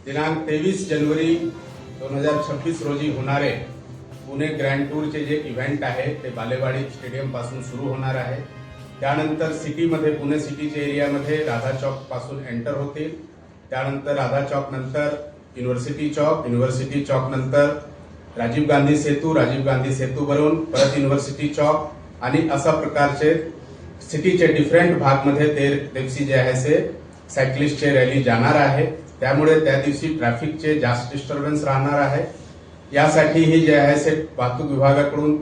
दिनांक 23 जनवरी 2026 रोजी होणारे पुणे ग्रँड टूरचे जे इव्हेंट आहे ते बालेवाडी स्टेडियम पासून सुरू होणार आहे। त्यानंतर सिटीमध्ये पुणे सिटीच्या एरियामध्ये राधा चौक पासून एंटर होतील। त्यानंतर राधा चौक नंतर युनिव्हर्सिटी चौक नंतर राजीव गांधी सेतू वरून परत युनिव्हर्सिटी चौक आणि अशा प्रकारचे सिटीचे डिफरंट भागमध्ये ते दिवशी जे आहे ते सायकलिस्टचे रॅली जाणार आहे। त्यामुळे त्या दिवशी ट्रॅफिकचे जास्त डिस्टर्बन्स राहणार आहे। यासाठी हे जे आहे ते वाहतूक विभागाकडून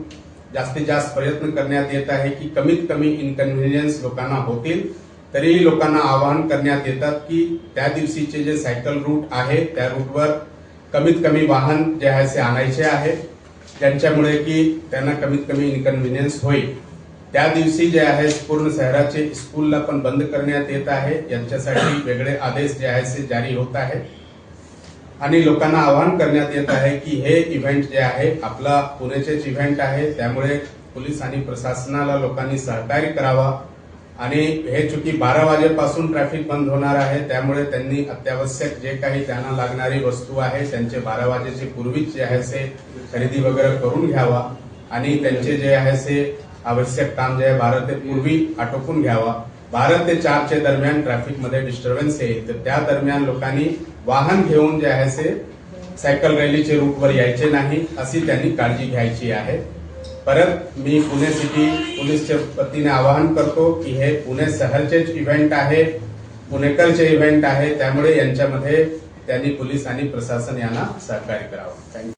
जास्तीत जास्त प्रयत्न करण्यात येत आहे की कमीत कमी इनकन्व्हिनियन्स लोकांना होतील। तरीही लोकांना आवाहन करण्यात येतात की त्या दिवशीचे जे सायकल रूट आहे त्या रूटवर कमीत कमी वाहन जे आहे ते आणायचे आहे, ज्यांच्यामुळे की त्यांना कमीत कमी इनकन्व्हिनियन्स होईल। त्या दिवशी जे आहे पूर्ण शहराचे स्कूलला पण बंद करण्यात येत आहे। यांच्यासाठी वेगळे आदेश जे आहे ते जारी होत आहे आणि लोकांना आवाहन करण्यात येत आहे की हे इव्हेंट जे आहे आपला पुणेचेच इव्हेंट आहे, त्यामुळे पोलीस आणि प्रशासनाला लोकांनी सहकार्य करावा आणि हे चुकी 12 वाजेपासून ट्रॅफिक बंद होणार आहे, त्यामुळे त्यांनी अत्यावश्यक जे काही त्यांना लागणारी वस्तू आहे त्यांचे 12 वाजेचे पूर्वीच जे आहे ते खरेदी वगैरे करून घ्यावा आणि त्यांचे जे आहे ते आवश्यक काम जे आहे 12 ते पूर्वी आटोपून घ्यावा। 12 ते 4 चे दरम्यान ट्रॅफिकमध्ये डिस्टर्बन्स येईल, तर त्या दरम्यान लोकांनी वाहन घेऊन जे आहे ते सायकल रॅलीचे रूटवर यायचे नाही अशी त्यांनी काळजी घ्यायची आहे। परत मी पुणे सिटी पोलीसच्या वतीने आवाहन करतो की हे पुणे शहरचेच इव्हेंट आहे, पुणेकरचे इव्हेंट आहे, त्यामुळे यांच्यामध्ये त्यांनी पोलीस आणि प्रशासन यांना सहकार्य करावं। थँक्यू।